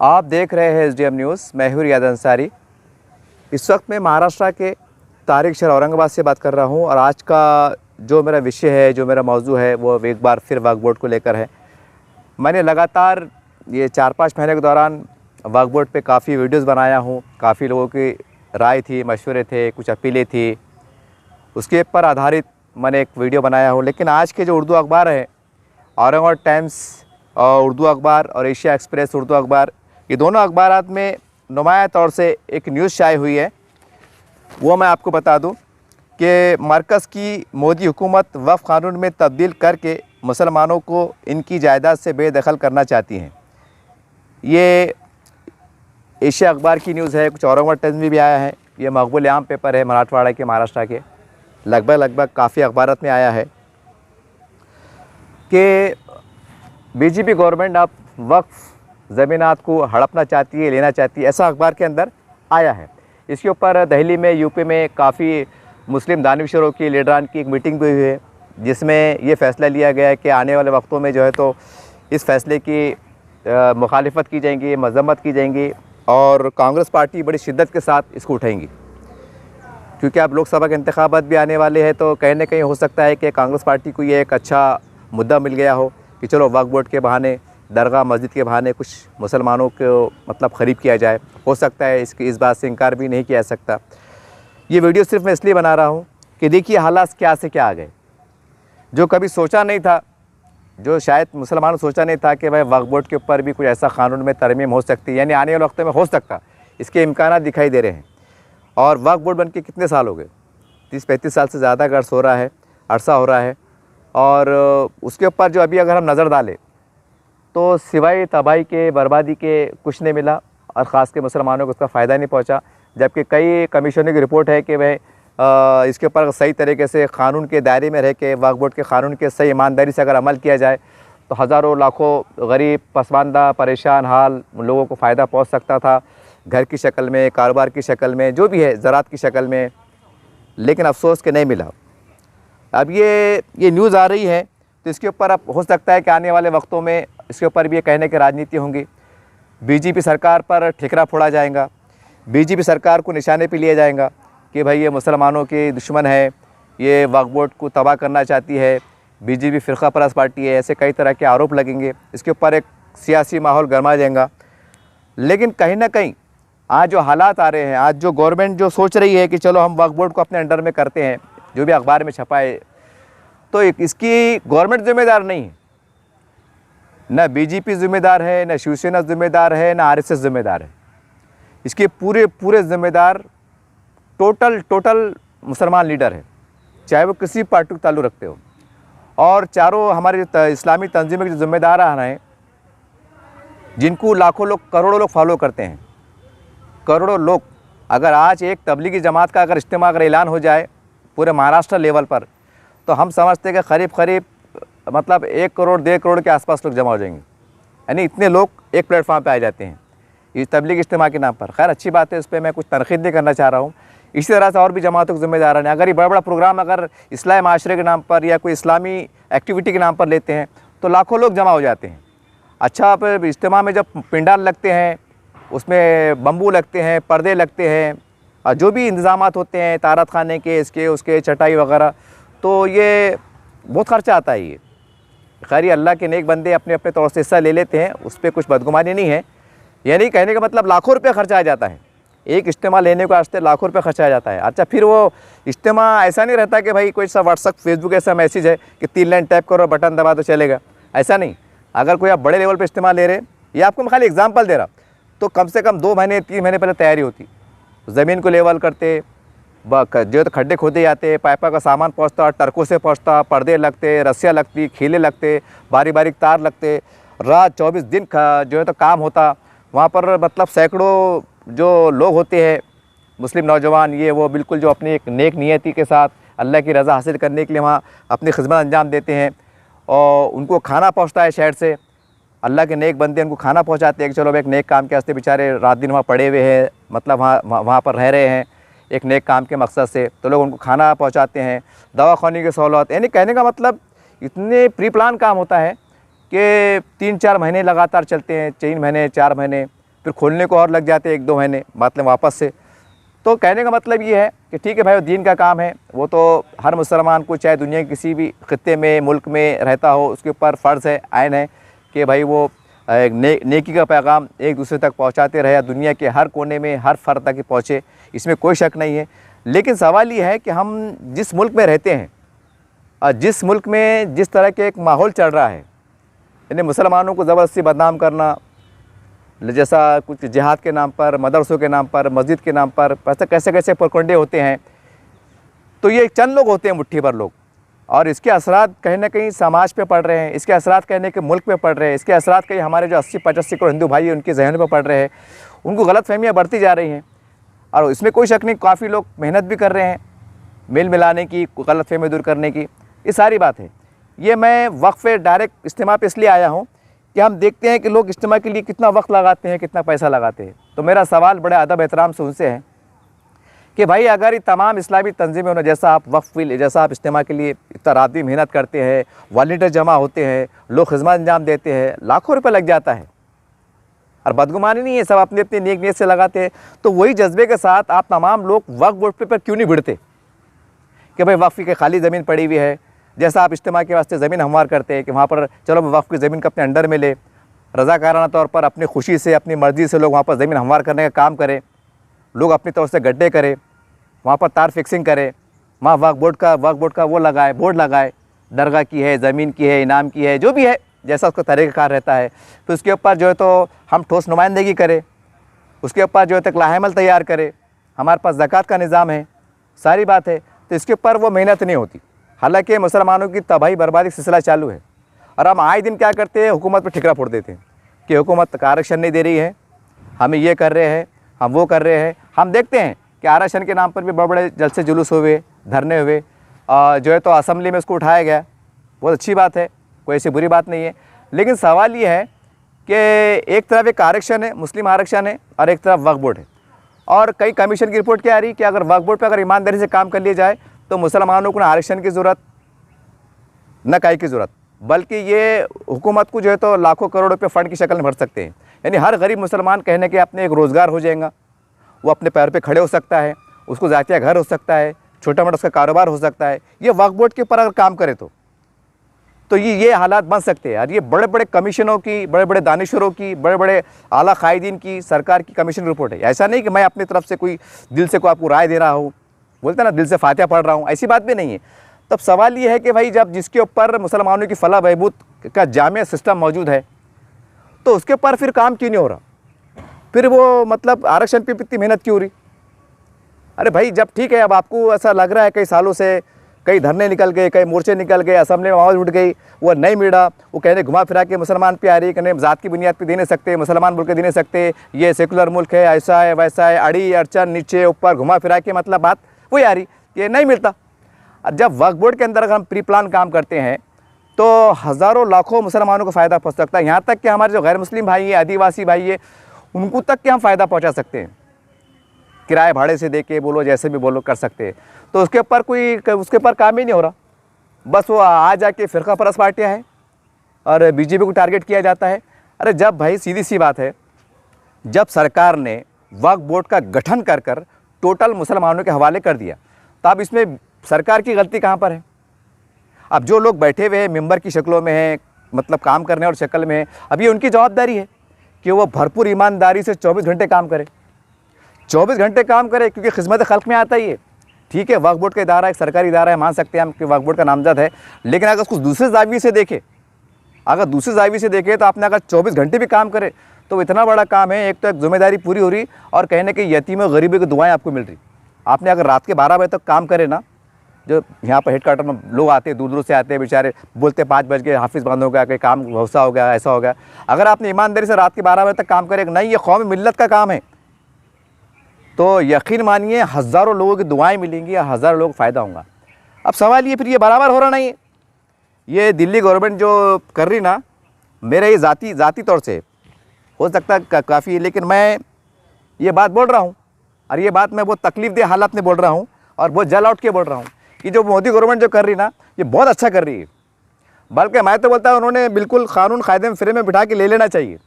आप देख रहे हैं एसडीएम न्यूज़। मैं हूं रियाद अंसारी। इस वक्त मैं महाराष्ट्र के तारिक शहर औरंगाबाद से बात कर रहा हूं और आज का जो मेरा विषय है, जो मेरा मौजू है, वो एक बार फिर वक्फ बोर्ड को लेकर है। मैंने लगातार ये 4-5 महीने के दौरान वक्फ बोर्ड पे काफ़ी वीडियोस बनाया हूं। काफ़ी लोगों की राय थी, मशवरे थे, कुछ अपीलें थी, उसके पर आधारित मैंने एक वीडियो बनाया हूँ। लेकिन आज के जो उर्दू अखबार है, औरंगाबाद टाइम्स और उर्दू अखबार और एशिया एक्सप्रेस उर्दू अखबार, ये दोनों अखबारात में नुमाया तौर से एक न्यूज़ शाये हुई है। वो मैं आपको बता दूं कि मरकज़ की मोदी हुकूमत वक्फ क़ानून में तब्दील करके मुसलमानों को इनकी जायदाद से बेदखल करना चाहती हैं। ये एशिया अखबार की न्यूज़ है, कुछ औरंगाबाद टाइम्स में भी आया है। ये मकबूल आम पेपर है मराठवाड़ा के, महाराष्ट्र के, लगभग काफ़ी अखबारात में आया है कि बीजेपी गवर्नमेंट अब वक्फ ज़मीनात को हड़पना चाहती है, लेना चाहती है, ऐसा अखबार के अंदर आया है। इसके ऊपर दिल्ली में, यूपी में काफ़ी मुस्लिम दानिशरों की, लीडरान की एक मीटिंग भी हुई है, जिसमें ये फ़ैसला लिया गया है कि आने वाले वक्तों में जो है तो इस फैसले की मुखालिफत की जाएंगी, मजम्मत की जाएंगी और कांग्रेस पार्टी बड़ी शिद्दत के साथ इसको उठाएंगी। क्योंकि अब लोकसभा के इंतखाबात भी आने वाले हैं, तो कहीं ना कहीं हो सकता है कि कांग्रेस पार्टी को ये एक अच्छा मुद्दा मिल गया हो कि चलो वक्फ बोर्ड के बहाने, दरगाह मस्जिद के बहाने कुछ मुसलमानों को मतलब ख़रीब किया जाए। हो सकता है, इस बात से इनकार भी नहीं किया जा सकता। ये वीडियो सिर्फ मैं इसलिए बना रहा हूँ कि देखिए हालात क्या से क्या आ गए। जो कभी सोचा नहीं था, जो शायद मुसलमानों सोचा नहीं था कि भाई वक्फ बोर्ड के ऊपर भी कुछ ऐसा कानून में तरमीम हो सकती है, यानी आने वाले वक्त में हो सकता, इसके इम्कान दिखाई दे रहे हैं। और वक्फ बोर्ड बन के कितने साल हो गए? 30-35 साल से ज़्यादा का अर्सा हो रहा है। और उसके ऊपर जो अभी अगर हम नज़र डालें तो सिवाय तबाही के, बर्बादी के कुछ नहीं मिला और ख़ास के मुसलमानों को उसका फ़ायदा नहीं पहुंचा। जबकि कई कमीशनों की रिपोर्ट है कि वह इसके ऊपर सही तरीके से कानून के दायरे में रह के, वक्फ बोर्ड के कानून के सही ईमानदारी से अगर अमल किया जाए तो हज़ारों लाखों गरीब, पसमानदा, परेशान हाल लोगों को फ़ायदा पहुँच सकता था, घर की शक्ल में, कारोबार की शक्ल में, जो भी है, ज़राअत की शक्ल में। लेकिन अफसोस के नहीं मिला। अब ये न्यूज़ आ रही है तो इसके ऊपर अब हो सकता है कि आने वाले वक्तों में इसके ऊपर भी ये कहने की राजनीति होंगी। बीजेपी सरकार पर ठिकरा फोड़ा जाएगा, बीजेपी सरकार को निशाने पे लिया जाएगा कि भाई ये मुसलमानों के दुश्मन है, ये वक्फ बोर्ड को तबाह करना चाहती है, बीजेपी फ़िरका परस्त पार्टी है, ऐसे कई तरह के आरोप लगेंगे। इसके ऊपर एक सियासी माहौल गर्मा जाएगा। लेकिन कहीं ना कहीं आज जो हालात आ रहे हैं, आज जो गवर्नमेंट जो सोच रही है कि चलो हम वक्फ बोर्ड को अपने अंडर में करते हैं, जो भी अखबार में छपा है, तो इसकी गवर्नमेंट ज़िम्मेदार नहीं है। न बीजेपी ज़िम्मेदार है, न शिवसेना ज़िम्मेदार है, न आरएसएस ज़िम्मेदार है। इसके पूरे ज़िम्मेदार टोटल मुसलमान लीडर है, चाहे वो किसी पार्टी को ताल्लुक़ रखते हो। और चारों हमारे इस्लामी तंजीमें के जो ज़िम्मेदार आ रहे हैं, जिनको लाखों लोग, करोड़ों लोग फॉलो करते हैं, करोड़ों लोग, अगर आज एक तबलीगी जमात का अगर इज्तिमा अगर ऐलान हो जाए पूरे महाराष्ट्र लेवल पर, तो हम समझते हैं कि करीब मतलब 1 करोड़ 1.5 करोड़ के आसपास लोग जमा हो जाएंगे। यानी इतने लोग एक प्लेटफॉर्म पे आ जाते हैं इस तबलीग इज्तिमा के नाम पर। खैर अच्छी बात है, इस पर मैं कुछ तनकीद नहीं करना चाह रहा हूँ। इसी तरह से और भी जमातों के ज़िम्मेदार हैं। अगर ये बड़ा प्रोग्राम अगर इस्लाही माशरे के नाम पर या कोई इस्लामी एक्टिविटी के नाम पर लेते हैं तो लाखों लोग जमा हो जाते हैं। अच्छा, अब इज्तिमा में जब पिंडाल लगते हैं, उसमें बम्बू लगते हैं, पर्दे लगते हैं और जो भी इंतज़ामात होते हैं तारत खाने के, इसके उसके, चटाई वगैरह, तो ये बहुत ख़र्चा आता है। ये खैर अल्लाह के नेक बंदे अपने अपने तौर से हिस्सा ले लेते हैं, उस पर कुछ बदगुमानी नहीं है। यानी कहने का मतलब लाखों रुपये खर्चा आ जाता है, एक इज्तिमा लेने को आज लाखों रुपये खर्चा आ जाता है। अच्छा, फिर वो इज्तिमा ऐसा नहीं रहता कि भाई कोई सा व्हाट्सअप, फेसबुक ऐसा मैसेज है कि 3 लाइन टैप करो, बटन दबा तो चलेगा, ऐसा नहीं। अगर कोई आप बड़े लेवल पर इज्तिमा ले रहे, ये आपको मैं खाली एग्जाम्पल दे रहा, तो कम से कम 2 महीने 3 महीने पहले तैयारी होती। ज़मीन को लेवल करते, जो तो खड्डे खोदे जाते, पाइपा का सामान पहुंचता, ट्रकों से पहुंचता, पर्दे लगते, रस्सियाँ लगती, खीले लगते, बारीक तार लगते, रात 24 दिन जो है तो काम होता वहाँ पर। मतलब सैकड़ों जो लोग होते हैं मुस्लिम नौजवान, ये वो बिल्कुल जो अपनी एक नेक नियति के साथ अल्लाह की रज़ा हासिल करने के लिए वहाँ अपनी खिदमत अंजाम देते हैं। और उनको खाना पहुँचता है शहर से, अल्लाह के नेक बंदे उनको खाना पहुँचाते हैं कि चलो एक नेक काम के वास्ते बेचारे रात दिन वहाँ पड़े हुए हैं, मतलब वहाँ पर रह रहे हैं एक नेक काम के मकसद से, तो लोग उनको खाना पहुंचाते हैं, दवाखाने की सहूलत। यानी कहने का मतलब इतने प्री प्लान काम होता है कि 3-4 महीने लगातार चलते हैं, 3 महीने 4 महीने फिर खोलने को और लग जाते 1-2 महीने मतलब वापस से। तो कहने का मतलब ये है कि ठीक है भाई, वो दीन का काम है, वो तो हर मुसलमान को चाहे दुनिया के किसी भी खित्ते में मुल्क में रहता हो उसके ऊपर फ़र्ज़ है, आयन है कि भाई वो नेकी का पैगाम एक दूसरे तक पहुंचाते रहे, दुनिया के हर कोने में हर फ़र्द तक पहुँचे, इसमें कोई शक नहीं है। लेकिन सवाल ये है कि हम जिस मुल्क में रहते हैं और जिस मुल्क में जिस तरह के एक माहौल चल रहा है, यानी मुसलमानों को ज़बरदस्ती बदनाम करना, जैसा कुछ जिहाद के नाम पर, मदरसों के नाम पर, मस्जिद के नाम पर कैसे कैसे प्रकंडे होते हैं। तो ये चंद लोग होते हैं, मुट्ठी भर लोग, और इसके असरात कहीं ना कहीं समाज पे पड़ रहे हैं, इसके असरात कहीं ना कहीं मुल्क पे पड़ रहे हैं, इसके असरात कहीं हमारे जो 80-85 करोड़ हिंदू भाई हैं उनके जहन पे पड़ रहे हैं, उनको गलत फहमियाँ बढ़ती जा रही हैं। और इसमें कोई शक नहीं, काफ़ी लोग मेहनत भी कर रहे हैं मेल मिलाने की, गलत फहमी दूर करने की, ये सारी बात है। ये मैं वक्फ़े डायरेक्ट इज्तिमा पे इसलिए आया हूँ कि हम देखते हैं कि लोग इज्तिमा के लिए कितना वक्त लगाते हैं, कितना पैसा लगाते हैं। तो मेरा सवाल बड़े अदब एहतराम से उनसे है कि भाई अगर ये तमाम इस्लामी तंजीमें होना, जैसा आप वक्फ़ जैसा आप इज्तिमा के लिए इतना रात भी मेहनत करते हैं, वॉलंटियर जमा होते हैं, लोग खिदमत अंजाम देते हैं, लाखों रुपये लग जाता है और बदगुमानी नहीं है, सब अपनी अपनी नेक नीयत से लगाते हैं। तो वही जज्बे के साथ आप तमाम लोग वक्फ बोर्ड पर क्यों नहीं भिड़ते कि भाई वक्फ़ की खाली ज़मीन पड़ी हुई है, जैसा आप इज्तिमा के वास्ते ज़मीन हमवार करते हैं कि वहाँ पर चलो वक्फ़ की ज़मीन को अपने अंडर में ले, रज़ाकाराना तौर पर अपनी खुशी से अपनी मर्ज़ी से लोग वहाँ पर ज़मीन हमवार करने का काम करें, लोग अपनी तौर से गड्ढे करें, वहाँ पर तार फिक्सिंग करें, वहाँ वक्फ बोर्ड का वो लगाए, बोर्ड लगाए, दरगाह की है, ज़मीन की है, इनाम की है, जो भी है जैसा उसका तरीक़ाकार रहता है। तो उसके ऊपर जो है तो हम ठोस नुमाइंदगी करें, उसके ऊपर जो है तो लाहेमल तैयार करें, हमारे पास ज़कात का निज़ाम है, सारी बात है। तो इसके ऊपर वो मेहनत नहीं होती, हालांकि मुसलमानों की तबाही बर्बादी का सिलसिला चालू है। और हम आए दिन क्या करते हैं, हुकूमत पर ठिकरा फोड़ देते हैं कि हुकूमत आरक्षण नहीं दे रही है, हमें ये कर रहे हैं, हम वो कर रहे हैं। हम देखते हैं कि आरक्षण के नाम पर भी बड़े बड़े जलसे जुलूस हुए, धरने हुए, जो है तो असम्बली में उसको उठाया गया, बहुत अच्छी बात है, कोई ऐसी बुरी बात नहीं है। लेकिन सवाल ये है कि एक तरफ एक आरक्षण है, मुस्लिम आरक्षण है, और एक तरफ वक्फ बोर्ड है। और कई कमीशन की रिपोर्ट क्या आ रही है कि अगर वक्फ बोर्ड पर अगर ईमानदारी से काम कर लिया जाए तो मुसलमानों को ना आरक्षण की ज़रूरत, न काई की ज़रूरत, बल्कि ये हुकूमत को जो है तो लाखों करोड़ रुपये फ़ंड की शक्ल में भर सकते हैं। यानी हर गरीब मुसलमान कहने के अपने एक रोज़गार हो जाएगा, वो अपने पैर पे खड़े हो सकता है, उसको ज़ातिया घर हो सकता है, छोटा मोटा उसका कारोबार हो सकता है। ये वक्फ बोर्ड के ऊपर अगर काम करे तो ये हालात बन सकते हैं। और ये बड़े बड़े कमीशनों की, बड़े बड़े दानिशरों की, बड़े बड़े आला कायदीन की, सरकार की कमीशन रिपोर्ट है। ऐसा नहीं कि मैं अपनी तरफ से कोई दिल से कोई आपको राय दे रहा हूँ, बोलते ना दिल से फातिहा पढ़ रहा हूँ, ऐसी बात भी नहीं है। तब सवाल ये है कि भाई जब जिसके ऊपर मुसलमानों की फलाह बहबूद का जामिया सिस्टम मौजूद है तो उसके ऊपर फिर काम क्यों नहीं हो रहा, फिर वो मतलब आरक्षण पे इतनी मेहनत क्यों हो रही। अरे भाई जब ठीक है, अब आपको ऐसा लग रहा है कई सालों से कई धरने निकल गए, कई मोर्चे निकल गए, असम्बली में आवाज़ उठ गई, वो नहीं मिला, वो कहने घुमा फिरा के मुसलमान पे आ रही, कहने ज़ात की बुनियाद पे दे नहीं सकते, मुसलमान बोल के दे नहीं सकते, ये सेकुलर मुल्क है, ऐसा है वैसा है, अड़ी अड़चन नीचे ऊपर घुमा फिरा के मतलब बात वही आ रही कि नहीं मिलता। और जब वक्फ बोर्ड के अंदर अगर हम प्री प्लान काम करते हैं तो हज़ारों लाखों मुसलमानों को फ़ायदा पहुँच सकता है। यहाँ तक कि हमारे जो गैर मुस्लिम भाई हैं, आदिवासी भाई है, उनको तक के हम फ़ायदा पहुँचा सकते हैं, किराए भाड़े से दे के बोलो, जैसे भी बोलो कर सकते हैं। तो उसके ऊपर काम ही नहीं हो रहा, बस वो आ जाके फ़िरका परस्त पार्टियाँ हैं और बीजेपी को टारगेट किया जाता है। अरे जब भाई सीधी सी बात है, जब सरकार ने वक्फ बोर्ड का गठन कर टोटल मुसलमानों के हवाले कर दिया, तो अब इसमें सरकार की गलती कहाँ पर है। अब जो लोग बैठे हुए हैं मेंबर की शक्लों में हैं, मतलब काम करने और शक्ल में है, अब ये उनकी जवाबदारी है कि वो भरपूर ईमानदारी से 24 घंटे काम करें, 24 घंटे काम करे, क्योंकि खिदमत खल्क में आता ही है। ठीक है, वक्फ बोर्ड का इदारा एक सरकारी इदारा है, मान सकते हैं हम कि वक्फ बोर्ड का नामजद है, लेकिन अगर उसको दूसरे जाविये से देखें, तो आपने अगर 24 घंटे भी काम करे तो इतना बड़ा काम है। एक तो एक जिम्मेदारी पूरी हो रही और कहने के यतीम और गरीबों की दुआएं आपको मिल रही। आपने अगर रात के 12 बजे तक काम करे ना, जो यहाँ पर हेड क्वार्टर में लोग आते हैं, दूर दूर से आते हैं बेचारे, बोलते 5 बज गए, हाफिज़ बंद हो गया, कहीं काम भौसा हो गया, ऐसा हो गया। अगर आपने ईमानदारी से रात के 12 बजे तक काम करे, नहीं ये कौम मिल्लत का काम है, तो यकीन मानिए हज़ारों लोगों की दुआएं मिलेंगी या हज़ारों लोग फ़ायदा होगा। अब सवाल ये फिर ये बराबर हो रहा नहीं है, ये दिल्ली गवर्नमेंट जो कर रही ना, मेरा ये ज़ाती तौर से हो सकता है काफ़ी, लेकिन मैं ये बात बोल रहा हूँ और ये बात मैं बहुत तकलीफ़ दे हालात में बोल रहा हूँ और बहुत जल उठ के बोल रहा हूँ कि जो मोदी गवर्नमेंट जो कर रही ना, ये बहुत अच्छा कर रही है। बल्कि मैं तो बोलता हूँ उन्होंने बिल्कुल कानून कायदे में फिरे में बिठा के ले लेना चाहिए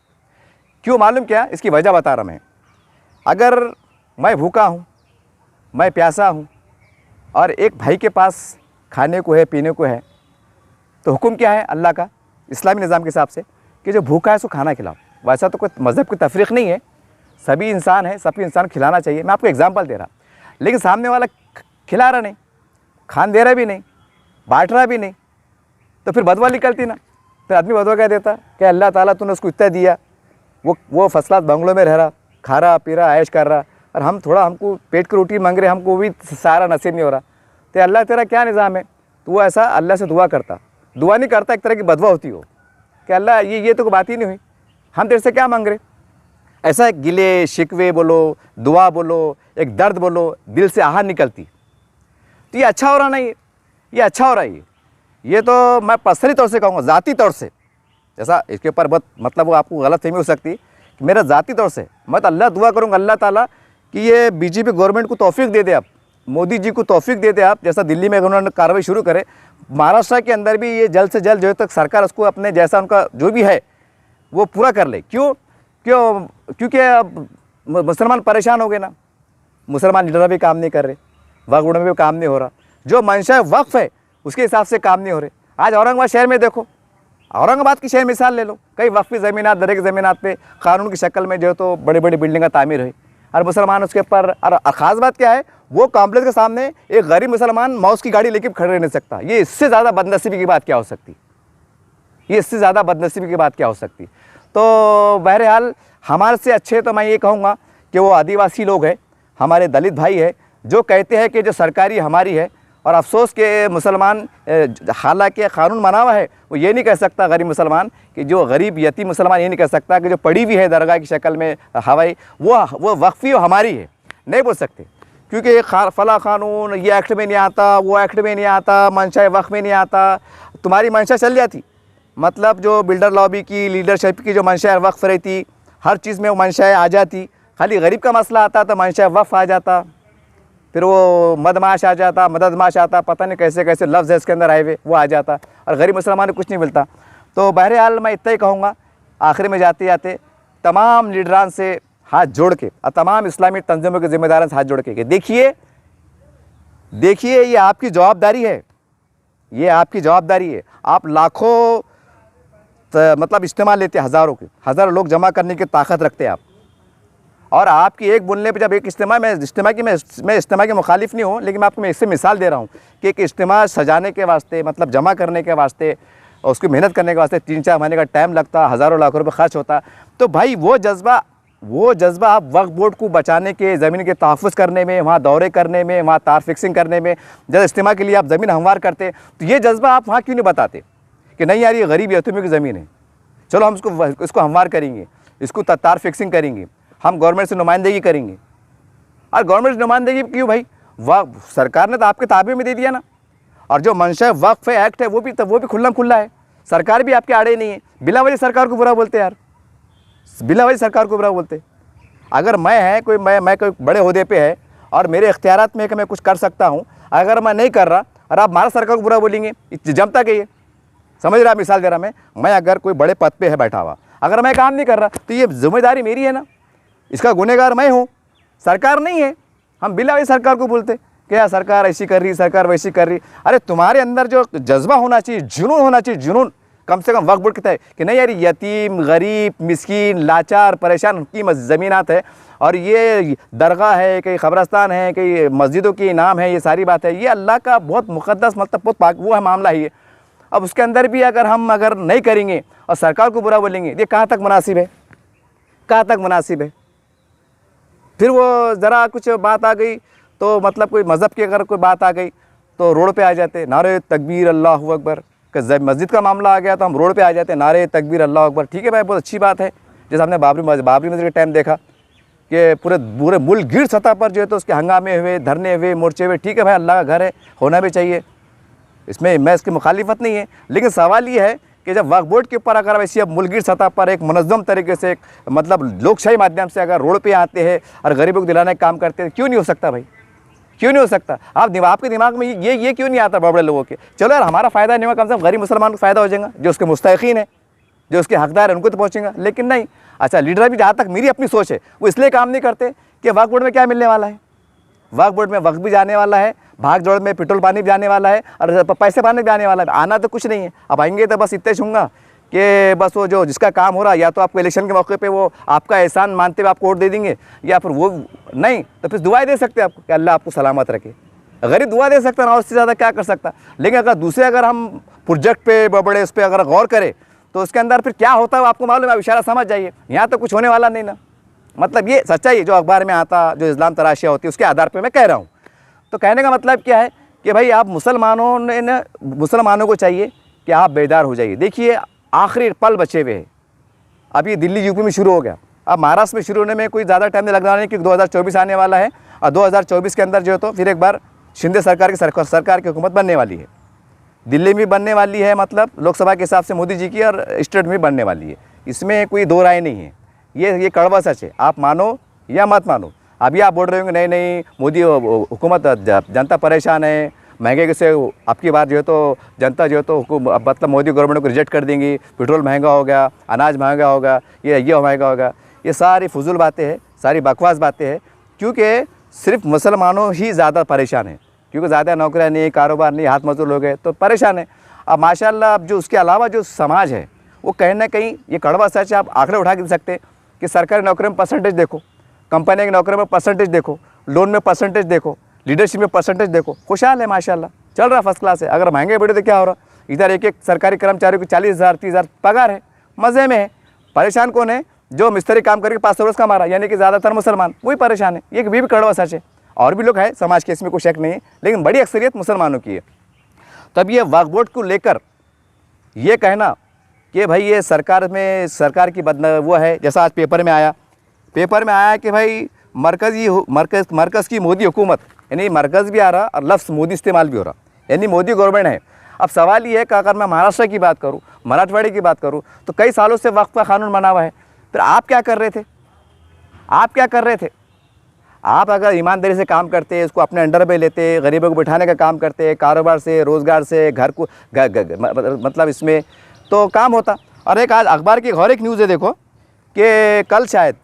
क्यों मालूम क्या, इसकी वजह बता रहा मैं। अगर मैं भूखा हूँ, मैं प्यासा हूँ और एक भाई के पास खाने को है, पीने को है, तो हुक्म क्या है अल्लाह का, इस्लामी निज़ाम के हिसाब से, कि जो भूखा है उसको खाना खिलाओ। वैसा तो कोई मज़हब की तफरीक नहीं है, सभी इंसान है, सभी इंसान खिलाना चाहिए। मैं आपको एग्जांपल दे रहा, लेकिन सामने वाला खिला रहा नहीं, खान दे रहा भी नहीं, बांट रहा भी नहीं, तो फिर बदवा निकलती ना। फिर आदमी बदवा क्या देता कि अल्लाह ताला तूने उसको इतना दिया, वो फसलात बंगलों में रह रहा, खा रहा पी रहा ऐश कर रहा, और हम थोड़ा, हमको पेट की रोटी मांग रहे, हमको भी सारा नसीब नहीं हो रहा। तो अल्लाह तेरा क्या निज़ाम है, तो वो ऐसा अल्लाह से दुआ करता, दुआ नहीं करता, एक तरह की बदवा होती हो कि अल्लाह ये तो बात ही नहीं हुई, हम तेरे से क्या मांग रहे। ऐसा गिले शिकवे बोलो, दुआ बोलो, एक दर्द बोलो, दिल से आहार निकलती। तो ये अच्छा हो रहा नहीं, ये अच्छा हो रहा है। ये तो मैं पर्सनली तौर से कहूँगा, ज़ाती तौर से, जैसा इसके ऊपर बहुत मतलब वो आपको गलत फहमी हो सकती है कि मेरा ज़ाती तौर से मैं तो अल्लाह दुआ करूँगा अल्लाह ताला कि ये बीजेपी गवर्नमेंट को तौफीक दे दे, आप मोदी जी को तौफीक दे दे, आप जैसा दिल्ली में उन्होंने कार्रवाई शुरू करे, महाराष्ट्र के अंदर भी ये जल्द से जल्द जो तक सरकार उसको अपने जैसा उनका जो भी है वो पूरा कर ले। क्योंकि अब मुसलमान परेशान हो गए ना, मुसलमान लीडर भी काम नहीं कर रहे, वक्फ बोर्ड में भी काम नहीं हो रहा, जो मंशा वक्फ है उसके हिसाब से काम नहीं हो रहे। आज औरंगाबाद शहर में देखो, औरंगाबाद की शहर मिसाल ले लो, कई वक्फी ज़मीनात, दरेक ज़मीनात पे कानून की शक्ल में जो तो बड़ी बड़ी बिल्डिंग का तामीर है, और मुसलमान उसके ऊपर, और ख़ास बात क्या है, वो कॉम्प्लेक्स के सामने एक गरीब मुसलमान माउस की गाड़ी लेके खड़े रह नहीं सकता। ये इससे ज़्यादा बदनसीबी की बात क्या हो सकती, ये इससे ज़्यादा बदनसीबी की बात क्या हो सकती। तो बहरहाल हमारे से अच्छे तो मैं ये कहूँगा कि वो आदिवासी लोग हैं, हमारे दलित भाई है, जो कहते हैं कि जो सरकारी हमारी है, और अफसोस के मुसलमान, हालांकि कानून बना हुआ है, वो ये नहीं कह सकता गरीब मुसलमान, कि जो गरीब यतीम मुसलमान ये नहीं कह सकता कि जो पड़ी हुई है दरगाह की शक्ल में हवाई, वो वक्फी हमारी है, नहीं बोल सकते, क्योंकि फला कानून ये एक्ट में नहीं आता, वो एक्ट में नहीं आता, मंशा वक्फ में नहीं आता। तुम्हारी मंशा चल जाती, मतलब जो बिल्डर लॉबी की, लीडरशिप की जो मंशा वक्फ रहती, हर चीज़ में वो मंशा आ जाती, खाली गरीब का मसला आता तो मंशा वक्फ आ जाता, फिर वो मदमाश आ जाता, मददमाश आता, पता नहीं कैसे कैसे लफ्ज़ है इसके अंदर आए हुए, वो आ जाता, और गरीब मुसलमान को कुछ नहीं मिलता। तो बहरहाल मैं इतना ही कहूँगा, आखिर में जाते जाते तमाम लीडरान से हाथ जोड़ के और तमाम इस्लामी तंजीमों के ज़िम्मेदारों से हाथ जोड़ के देखिए ये आपकी जवाबदारी है, ये आपकी जवाबदारी है। आप लाखों मतलब इज्तिमा लेते, हज़ारों लोग जमा करने की ताकत रखते हैं आप, और आपकी एक बोलने पे जब एक इज्तिमा मैं इज्तिमा के मुखालिफ नहीं हूँ, लेकिन मैं आपको इससे मिसाल दे रहा हूँ कि एक इज्तिमा सजाने के वास्ते, मतलब जमा करने के वास्ते और उसकी मेहनत करने के वास्ते 3-4 महीने का टाइम लगता, हज़ारों लाखों रुपये खर्च होता। तो भाई वो जज्बा आप वक्फ बोर्ड को बचाने के, ज़मीन के तहफ़्फ़ुज़ करने में, वहाँ दौरे करने में, वहाँ तार फिक्सिंग करने में, जब इज्तिमा के लिए आप ज़मीन हमवार करते, तो ये जज्बा आप वहाँ क्यों नहीं बताते कि नहीं यार ये गरीब यतीमों की ज़मीन है, चलो हम इसको हमवार करेंगे, इसको तार फिक्सिंग करेंगे, हम गवर्नमेंट से नुमाइंदगी करेंगे। और गवर्नमेंट से नुमाइंदगी क्यों भाई, सरकार ने तो आपके ताबे में दे दिया ना, और जो मंशा वक्फ एक्ट है वो भी खुल्लम खुल्ला है, सरकार भी आपके आड़े नहीं है। बिला वजह सरकार को बुरा बोलते यार, बिला वजह सरकार को बुरा बोलते। अगर मैं कोई बड़े ओहदे पे है और मेरे इख्तियारात में है कि मैं कुछ कर सकता हूँ, अगर मैं नहीं कर रहा और आप हमारा सरकार को बुरा बोलेंगे, जमता कि ये समझ रहा, मिसाल दे रहा मैं अगर कोई बड़े पद पे है बैठा हुआ, अगर मैं काम नहीं कर रहा तो ये जिम्मेदारी मेरी है ना, इसका गुनहगार मैं हूँ, सरकार नहीं है। हम बिला वजह सरकार को बोलते कि यार सरकार ऐसी कर रही, सरकार वैसी कर रही। अरे तुम्हारे अंदर जो जज्बा होना चाहिए, जुनून होना चाहिए, जुनून कम से कम वक्फ बोर्ड कहता है कि नहीं यार यतीम, गरीब, मिस्कीन, लाचार, परेशान की ज़मीनात है, और ये दरगाह है, कई ख़बरस्तान है, कई मस्जिदों की नाम है, ये सारी बात है, ये अल्लाह का बहुत मुक़द्दस, मतलब बहुत पाक वो है मामला ही है। अब उसके अंदर भी अगर नहीं करेंगे और सरकार को बुरा बोलेंगे, ये कहाँ तक मुनासिब है, कहाँ तक मुनासिब है। फिर वो ज़रा कुछ बात आ गई तो मतलब कोई मज़हब की अगर कोई बात आ गई तो रोड पे आ जाते, नारे तकबीर अल्लाहु अकबर। मस्जिद का मामला आ गया तो हम रोड पे आ जाते, नारे तकबीर अल्लाहु अकबर। ठीक है भाई, बहुत अच्छी बात है। जैसे हमने बाबरी मस्जिद के टाइम देखा कि पूरे मुल्क गिर सतह पर जो है तो उसके हंगामे हुए, धरने हुए, मोर्चे हुए। ठीक है भाई, अल्लाह का घर है, होना भी चाहिए, इसमें मैं इसकी मुखालिफत नहीं है। लेकिन सवाल ये है कि जब वक्फ बोर्ड के ऊपर अगर वैसी अब मुल्की सतह पर एक मुनज़्ज़म तरीके से, मतलब लोकशाही माध्यम से अगर रोड पे आते हैं और गरीबों को दिलाने का काम करते हैं, क्यों नहीं हो सकता भाई, क्यों नहीं हो सकता। आपके दिमाग में ये क्यों नहीं आता बड़े लोगों के, चलो यार हमारा फ़ायदा नहीं होगा, कम से कम गरीब मुसलमान को फ़ायदा हो जाएगा, जो उसके मुस्तहिक़ीन है, जो उसके हकदार है, उनको तो पहुँचेगा। लेकिन नहीं, अच्छा, लीडर भी, जहाँ तक मेरी अपनी सोच है, वो इसलिए काम नहीं करते कि वक्फ बोर्ड में क्या मिलने वाला है। वक्फ बोर्ड में वक्त भी जाने वाला है, भाग दौड़ में पेट्रोल पानी भी जाने वाला है, और पैसे पानी भी आने वाला है। आना तो कुछ नहीं है। अब आएंगे तो बस इतने छूँगा कि बस वो जो जिसका काम हो रहा है, या तो आपको इलेक्शन के मौके पे वो आपका एहसान मानते हुए आपको वोट दे देंगे, या फिर वो नहीं तो फिर दुआएं दे सकते हैं आपको कि अल्लाह आपको सलामत रखे। गरीब दुआ दे सकता ना, उससे ज़्यादा क्या कर सकता। लेकिन अगर दूसरे, अगर हम प्रोजेक्ट पे बड़े उस पर अगर गौर करें तो उसके अंदर फिर क्या होता है आपको मालूम है। आप इशारा समझ जाइए, यहाँ तो कुछ होने वाला नहीं ना। मतलब ये सच्चाई जो अखबार में आता, जो इस्लाम तराशिया होती है, उसके आधार पर मैं कह रहा हूँ। तो कहने का मतलब क्या है कि भाई आप मुसलमानों को चाहिए कि आप बेदार हो जाइए। देखिए आखिरी पल बचे हुए हैं। अब ये दिल्ली यूपी में शुरू हो गया, अब महाराष्ट्र में शुरू होने में कोई ज़्यादा टाइम नहीं लग रहा है, क्योंकि 2024 आने वाला है, और 2024 के अंदर जो है तो फिर एक बार शिंदे सरकार की हुकूमत बनने वाली है। दिल्ली में बनने वाली है, मतलब लोकसभा के हिसाब से मोदी जी की, और स्टेट में बनने वाली है। इसमें कोई दो राय नहीं है। ये कड़वा सच है, आप मानो या मत मानो। अभी आप बोल रहे होंगे नहीं नहीं मोदी हुकूमत, जनता परेशान है, महंगे से आपकी बात जो है तो जनता जो है तो मतलब मोदी गवर्नमेंट को रिजेक्ट कर देंगी, पेट्रोल महंगा हो गया, अनाज महंगा होगा, ये महंगा होगा। ये सारी फजूल बातें हैं, सारी बकवास बातें हैं, क्योंकि सिर्फ मुसलमानों ही ज़्यादा परेशान है, क्योंकि ज़्यादा नौकरियाँ नहीं, कारोबार नहीं, हाथ मजदूर लोग हैं तो परेशान है। अब माशाल्लाह अब जो उसके अलावा जो समाज है वो कहीं ना कहीं, ये कड़वा सच है, आप आंकड़े उठा के दे सकते कि सरकारी नौकरी में परसेंटेज देखो, कंपनी की नौकरी में परसेंटेज देखो, लोन में परसेंटेज देखो, लीडरशिप में परसेंटेज देखो, खुशहाल है माशाल्लाह, चल रहा फर्स्ट क्लास है। अगर महंगे बढ़े तो क्या हो रहा, इधर एक एक सरकारी कर्मचारी को 40,000 30,000 पगार है, मज़े में है। परेशान कौन है? जो मिस्त्री काम करके 500 वर्ष कमा रहा, यानी कि ज़्यादातर मुसलमान वही परेशान है। ये भी कड़वा सच है। और भी लोग हैं समाज के, इसमें कोई शक नहीं है, लेकिन बड़ी अक्सरियत मुसलमानों की है। तब ये वक्फ बोर्ड को लेकर ये कहना कि भाई ये सरकार की वो है, जैसा आज पेपर में आया कि भाई मरकज़ की मोदी हुकूमत, यानी मरकज़ भी आ रहा और लफ्ज़ मोदी इस्तेमाल भी हो रहा, यानी मोदी गवर्नमेंट है। अब सवाल ये है कि अगर मैं महाराष्ट्र की बात करूँ, मराठवाड़े की बात करूँ, तो कई सालों से वक्फ का कानून बना हुआ है। फिर आप क्या कर रहे थे? आप अगर ईमानदारी से काम करते, इसको अपने अंडर में लेते, गरीबों को बिठाने का काम करते, कारोबार से, रोज़गार से, घर को मतलब इसमें तो काम होता। और एक आज अखबार की और एक न्यूज़ है, देखो कि कल शायद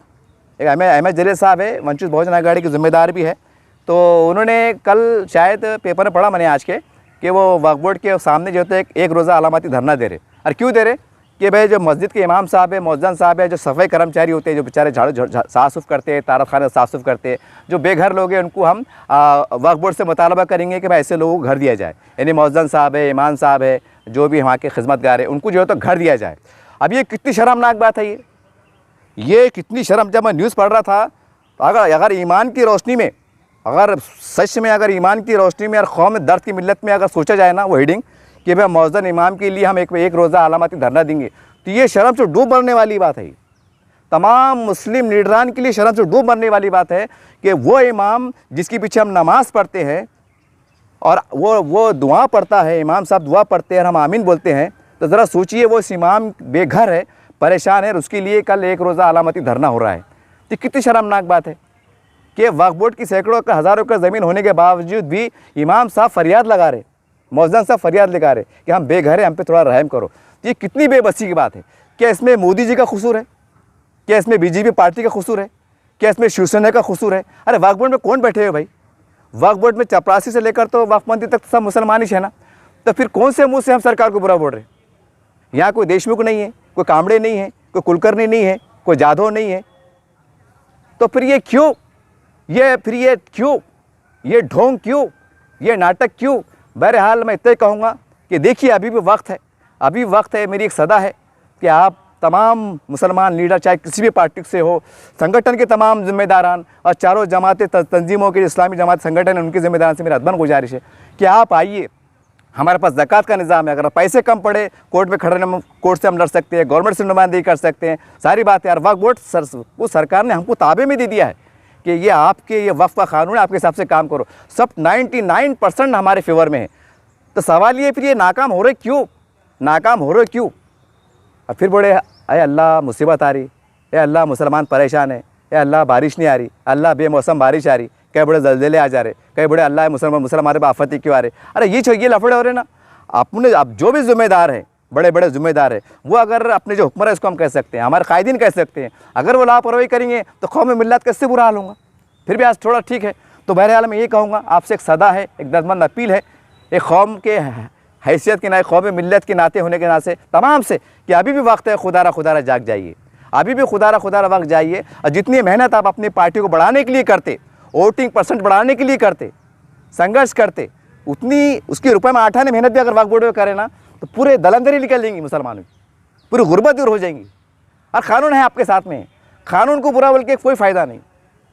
एक अहमद जलील साहब है, वंचित बहुजन आघाड़ी के ज़िम्मेदार भी है, तो उन्होंने कल शायद पेपर में पढ़ा मैंने आज के कि वो वक्फ बोर्ड के सामने जो है एक रोज़ा अलामती धरना दे रहे। और क्यों दे रहे कि भाई जो मस्जिद के इमाम साहब है, मौज़न साहब है, जो सफाई कर्मचारी होते हैं, जो बेचारे झाड़ू साफ़ सुफ करते हैं, तारक खाना साफ़ सुफ करते हैं, जो बेघर लोग हैं, उनको हम वक्फ बोर्ड से मुतालबा करेंगे कि भाई ऐसे लोगों को घर दिया जाए। यानी मौज़न साहब है, इमाम साहब है, जो भी वहाँ के खिदमतगार है, उनको जो है तो घर दिया जाए। अब ये कितनी शर्मनाक बात है, ये कितनी शर्म। जब मैं न्यूज़ पढ़ रहा था, तो अगर ईमान की रोशनी में, अगर सच में अगर ईमान की रोशनी में और कौम दर्द की मिल्लत में अगर सोचा जाए ना वो हेडिंग कि भाई मौज़न इमाम के लिए हम एक रोज़ा अलामती धरना देंगे, तो ये शर्म से डूब मरने वाली बात है। तमाम मुस्लिम लीडरान के लिए शर्म से डूब मरने वाली बात है कि वो इमाम जिसके पीछे हम नमाज़ पढ़ते हैं और वो दुआ पढ़ता है, इमाम साहब दुआ पढ़ते हैं और हम आमीन बोलते हैं, तो ज़रा सोचिए वो इस इमाम बेघर है, परेशान है, और उसके लिए कल एक रोज़ा अलामती धरना हो रहा है। तो कितनी शर्मनाक बात है कि वक्फ बोर्ड की सैकड़ों का हज़ारों एकड़ ज़मीन होने के बावजूद भी इमाम साहब फरियाद लगा रहे, मौज़न साहब फरियाद लगा रहे कि हम बेघर हैं, हम पे थोड़ा रहम करो। ये कितनी बेबसी की बात है। क्या इसमें मोदी जी का कसूर है? क्या इसमें बीजेपी पार्टी का कसूर है? क्या इसमें शिवसेना का कसूर है? अरे वक्फ बोर्ड में कौन बैठे हुए भाई? वक्फ बोर्ड में चपरासी से लेकर तो वक्फ मंत्री तक सब मुसलमान ही है ना। तो फिर कौन से मुँह से हम सरकार को बुरा बोल रहे? यहाँ कोई देशमुख नहीं है, कोई कामड़े नहीं है, कोई कुलकर्णी नहीं है, कोई जाधव नहीं है, तो फिर ये क्यों, ये ढोंग क्यों, ये नाटक क्यों? बहरहाल मैं इतना ही कहूँगा कि देखिए अभी भी वक्त है, मेरी एक सदा है कि आप तमाम मुसलमान लीडर, चाहे किसी भी पार्टी से हो, संगठन के तमाम जिम्मेदारान और चारों जमातें तंजीमों के इस्लामी जमात संगठन है, उनके जिम्मेदारान से मेरी अदबन गुजारिश है कि आप आइए, हमारे पास ज़कात का निज़ाम है। अगर पैसे कम पड़े, कोर्ट में खड़े रहने, कोर्ट से हम लड़ सकते हैं, गवर्नमेंट से नुमाइंदगी कर सकते हैं, सारी बातें। यार वक्फ बोर्ड वो सरकार ने हमको ताबे में दे दिया है कि ये आपके ये वक्फ का कानून है, आपके हिसाब से काम करो। सब 99% हमारे फेवर में है। तो सवाल ये फिर ये नाकाम हो रहे क्यों? और फिर बोले अरे अल्लाह मुसीबत आ रही, अल्लाह मुसलमान परेशान है, अल्लाह बारिश नहीं आ रही, अल्लाह बेमौसम बारिश आ रही, कई बड़े जल्जले आ जा रहे, कई बड़े अल्लाह मुसलमान पे आफत क्यों आ रहे। अरे ये लफड़े हो रहे ना। अपने अब जो भी जिम्मेदार हैं, बड़े बड़े ज़िम्मेदार है, वो अगर अपने जो हुक्मरान इसको हम कह सकते हैं, हमारे कायदीन कह सकते हैं, अगर वो लापरवाही करेंगे तो कौम मिल्लत कैसे बुरा हाल होगा। फिर भी आज थोड़ा ठीक है। तो बहरहाल मैं ये कहूँगा, आपसे एक सदा है, एक दर्दमंद अपील है, एक कौम के हैसियत के नाते, कौम मिल्लत के नाते होने के नाते तमाम से, कि अभी भी वक्त है, खुदारा जाग जाइए, अभी भी खुदारा वक्त जाइए। और जितनी मेहनत आप अपनी पार्टी को बढ़ाने के लिए करते, वोटिंग % बढ़ाने के लिए करते, संघर्ष करते, उतनी उसके रुपए में 8 आने मेहनत भी अगर वक्फ बोर्ड में करें ना, तो पूरे दलंदरी निकल जाएंगी मुसलमानों की, पूरी गुर्बत दूर हो जाएंगी। और कानून है आपके साथ में, कानून को बुरा बोल के कोई फ़ायदा नहीं,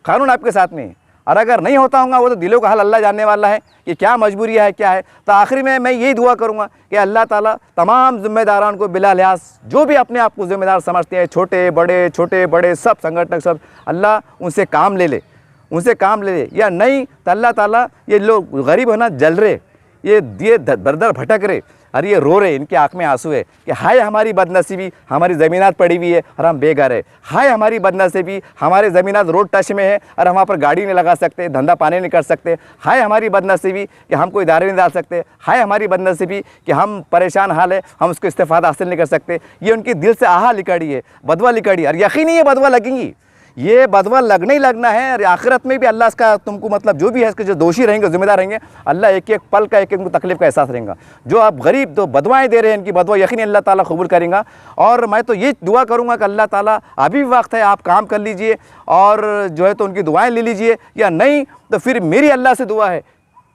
कानून आपके साथ में है। और अगर नहीं होता होगा वो तो दिलों का हाल अल्लाह जानने वाला है कि क्या मजबूरी है, क्या है। तो आखिरी में मैं यही दुआ करूँगा कि अल्लाह ताला तमाम ज़िम्मेदारान को बिला लिहाज, जो भी अपने आप को ज़िम्मेदार समझते हैं, छोटे बड़े सब संगठन, सब अल्लाह उनसे काम ले ले, उनसे काम ले ले। या नहीं तो अल्लाह ताला ये लोग गरीब है ना, जल रहे, ये दर दर भटक रहे, अरे ये रो रहे, इनकी आँख में आंसू है कि हाय हमारी बदनसीबी, हमारी ज़मीनात पड़ी हुई है और हम बेघर है। हाय हमारी बदनसीबी, हमारे ज़मीनात रोड टच में है और हम वहाँ पर गाड़ी नहीं लगा सकते, धंधा पानी नहीं कर सकते। हाय हमारी बदनसीबी कि हम कोई इदारे नहीं डाल सकते। हाय हमारी बदनसीबी कि हम परेशान हाल है, हम उसको इस्तेफ़ादा हासिल नहीं कर सकते। ये उनकी दिल से आहा लिकड़ी है, बदवा लिकड़ी है। और यकीन ये बदवा लगेंगी, ये बदवा लगना ही लगना है। और आखिरत में भी अल्लाह इसका तुमको मतलब जो भी है इसके जो दोषी रहेंगे, जिम्मेदार रहेंगे, अल्लाह एक एक पल का एक एक तकलीफ़ का एहसास रहेगा। जो आप गरीब तो बदवाएँ दे रहे हैं, इनकी बदवा यकीन अल्लाह ताला कबूल करेगा। और मैं तो ये दुआ करूँगा कि अल्लाह ताला अभी भी वक्त है, आप काम कर लीजिए और जो है तो उनकी दुआएँ ले लीजिए। या नहीं तो फिर मेरी अल्लाह से दुआ है,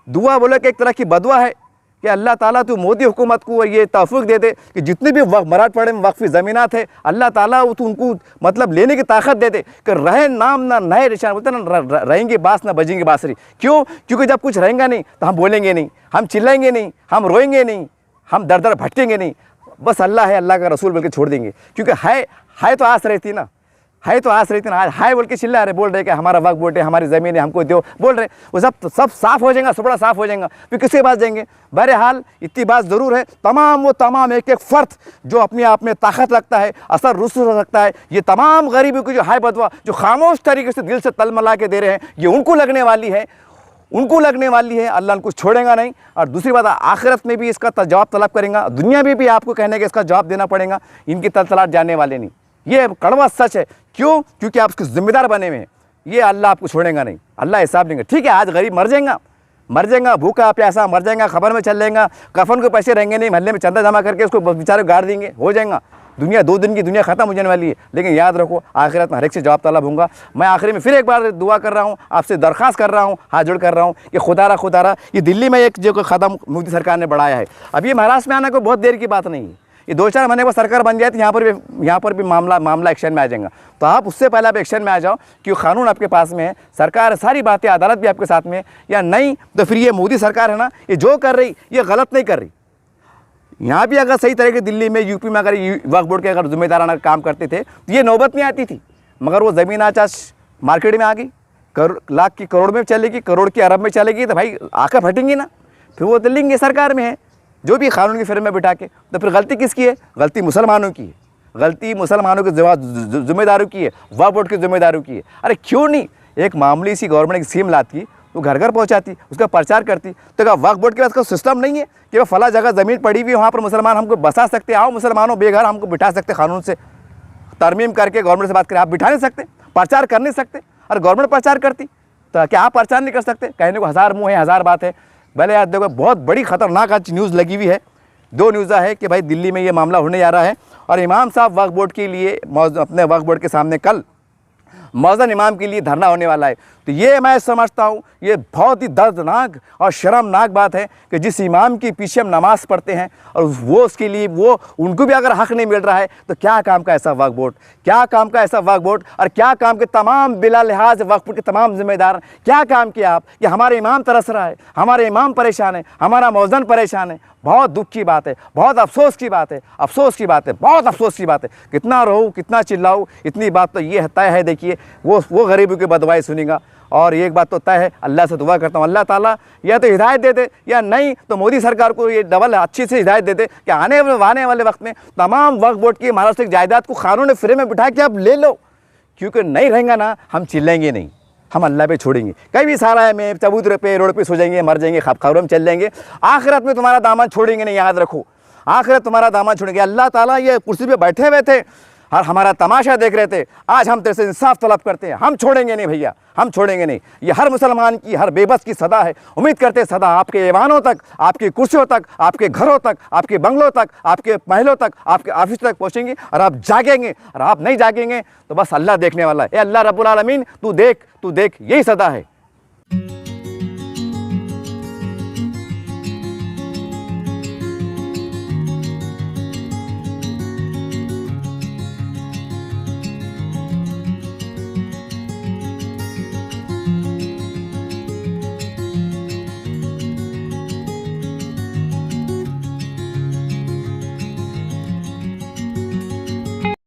दुआ बोले कि एक तरह की बदवा है कि अल्लाह ताला तू मोदी हुकूमत को ये तौफीक दे दे कि जितने भी मराठवाड़े में वक्फ़ी ज़मीनात है, अल्लाह ताला तो उनको मतलब लेने की ताकत दे दे कि रहे नाम ना नए निशान, बोलते ना रहेंगे बास ना बजेंगे बांसुरी। क्यों? क्योंकि जब कुछ रहेगा नहीं तो हम बोलेंगे नहीं, हम चिल्लाएंगे नहीं, हम रोएंगे नहीं, हम दर दर भटकेंगे नहीं। बस अल्लाह है, अल्लाह का रसूल बोल के छोड़ देंगे। क्योंकि है तो आस रहती ना, है तो आस रहती ना। हाय बोल के चिल्ला रहे, बोल रहे कि हमारा वक्त बोटे, हमारी ज़मीन है, हमको दो, बोल रहे, वो सब साफ़ हो जाएगा, सब बड़ा साफ़ हो जाएगा। फिर किसके पास जाएंगे? बहरहाल इतनी बात ज़रूर है, तमाम एक एक फ़र्द जो अपने आप में ताकत रखता है, असर रुसूख रखता है, ये तमाम गरीबों की जो हाय बदवा जो खामोश तरीके से दिल से तलमला के दे रहे हैं, ये उनको लगने वाली है, उनको लगने वाली है। अल्लाह उनको छोड़ेगा नहीं। और दूसरी बात, आखिरत में भी इसका जवाब तलब करेगा, दुनिया में भी आपको कहने के इसका जवाब देना पड़ेगा। इनकी तलतलाट जाने वाले नहीं, ये कड़वा सच है। क्यों? क्योंकि आप उसके ज़िम्मेदार बने हुए हैं। ये अल्लाह आपको छोड़ेगा नहीं, अल्लाह हिसाब लेंगे। ठीक है, आज गरीब मर जाएगा, भूखा प्यासा मर जाएगा, खबर में चल जाएगा, कफन को पैसे रहेंगे नहीं, महल्ले में चंदा जमा करके उसको बेचारे गाड़ देंगे, हो जाएगा। दुनिया 2 दिन की दुनिया ख़त्म हो जाने वाली है। लेकिन याद रखो, आखिरत में हर एक से जवाब तलब होगा। मैं आखिरी में फिर एक बार दुआ कर रहा हूँ, आपसे दरख्वास्त कर रहा हूँ, हाथ जोड़ कर रहा हूँ कि खुदारा ये दिल्ली में एक जो कदम मोदी सरकार ने बढ़ाया है, अब ये महाराष्ट्र में आने को बहुत देर की बात नहीं है। ये 2-4 महीने बाद सरकार बन जाए तो यहाँ पर भी मामला एक्शन में आ जाएगा। तो आप उससे पहले आप एक्शन में आ जाओ, क्योंकि कानून आपके पास में है, सरकार सारी बातें, अदालत भी आपके साथ में है। या नहीं तो फिर ये मोदी सरकार है ना, ये जो कर रही ये गलत नहीं कर रही। यहाँ भी अगर सही तरह के दिल्ली में, यूपी में अगर वक्फ बोर्ड के अगर जिम्मेदाराना काम करते थे तो ये नौबत नहीं आती थी। मगर वो ज़मीन आज मार्केट में आ गई, लाख की करोड़ में चलेगी, करोड़ की अरब में चलेगी, तो भाई आकर फटेंगी ना, फिर वो दिल्ली सरकार में है जो भी कानून की फ्रेम में बिठा के। तो फिर गलती किसकी है? गलती मुसलमानों की है, गलती मुसलमानों की जिम्मेदारों की है, वक्फ बोर्ड की जिम्मेदारों की है। अरे क्यों नहीं एक मामूली सी गवर्नमेंट की स्कीम लाती, वो घर घर पहुंचाती, उसका प्रचार करती। तो क्या वक्फ बोर्ड के पास का सिस्टम नहीं है कि वह फला जगह ज़मीन पड़ी हुई है, वहाँ पर मुसलमान हमको बसा सकते, आओ मुसलमानों बेघर हमको बिठा सकते, कानून से तरमीम करके गवर्नमेंट से बात करें, आप बिठा नहीं सकते, प्रचार कर नहीं सकते। और गवर्नमेंट प्रचार करती तो क्या आप प्रचार नहीं कर सकते? कहने को 1000 मुँह है, 1000 बात है। पहले याद देखो, बहुत बड़ी ख़तरनाक आज न्यूज़ लगी हुई है, 2 न्यूज़ा है कि भाई दिल्ली में ये मामला होने जा रहा है और इमाम साहब वक्फ बोर्ड के लिए अपने वक्फ बोर्ड के सामने कल मौज़न इमाम के लिए धरना होने वाला है। तो ये मैं समझता हूँ ये बहुत ही दर्दनाक और शर्मनाक बात है कि जिस इमाम के पीछे हम नमाज़ पढ़ते हैं और वो उसके लिए वो उनको भी अगर हक़ नहीं मिल रहा है, तो क्या काम का ऐसा वक्फ बोर्ड, क्या काम का ऐसा वक्फ बोर्ड और क्या काम के तमाम बिला लिहाज वक्फ बोर्ड के तमाम जिम्मेदार क्या काम किया आप कि हमारे इमाम तरस रहा है, हमारे इमाम परेशान है, हमारा मौज़न परेशान है। बहुत दुख की बात है, बहुत अफसोस की बात है, अफसोस की बात है, बहुत अफसोस की बात है। कितना रो, कितना चिल्लाऊँ, इतनी बात तो ये तय है। देखिए वो गरीबों की बदवाई सुनेगा। और एक बात तो तय है, अल्लाह से दुआ करता हूँ अल्लाह ताला या तो हिदायत दे दे, या नहीं तो मोदी सरकार को ये डबल अच्छी से हिदायत दे दे कि आने वाले वक्त में तमाम वक्फ बोर्ड की महाराष्ट्र की जायदाद को कानून फ्रेम में बिठा के आप ले लो। क्योंकि नहीं रहेंगे ना, हम चिल्लाएंगे नहीं, हम अल्लाह पे छोड़ेंगे। कहीं भी सारा है में चबूतरे पे रोड पे सो जाएंगे, मर जाएंगे, खबरों में चल जाएंगे, आखिरत में तुम्हारा दामन छोड़ेंगे नहीं। याद रखो, आखिरत तुम्हारा दामन छूट गया। अल्लाह ताला ये कुर्सी पे बैठे हुए थे और हमारा तमाशा देख रहे थे। आज हम तेरे से इंसाफ तलब करते हैं, हम छोड़ेंगे नहीं भैया, हम छोड़ेंगे नहीं। ये हर मुसलमान की, हर बेबस की सदा है। उम्मीद करते हैं सदा आपके ऐवानों तक, आपकी कुर्सियों तक, आपके घरों तक, आपके बंगलों तक, आपके महलों तक, आपके ऑफिस तक पहुँचेंगी और आप जागेंगे। और आप नहीं जागेंगे तो बस अल्लाह देखने वाला है। ए अल्लाह रब्बुल आलमीन, तू देख, यही सदा है।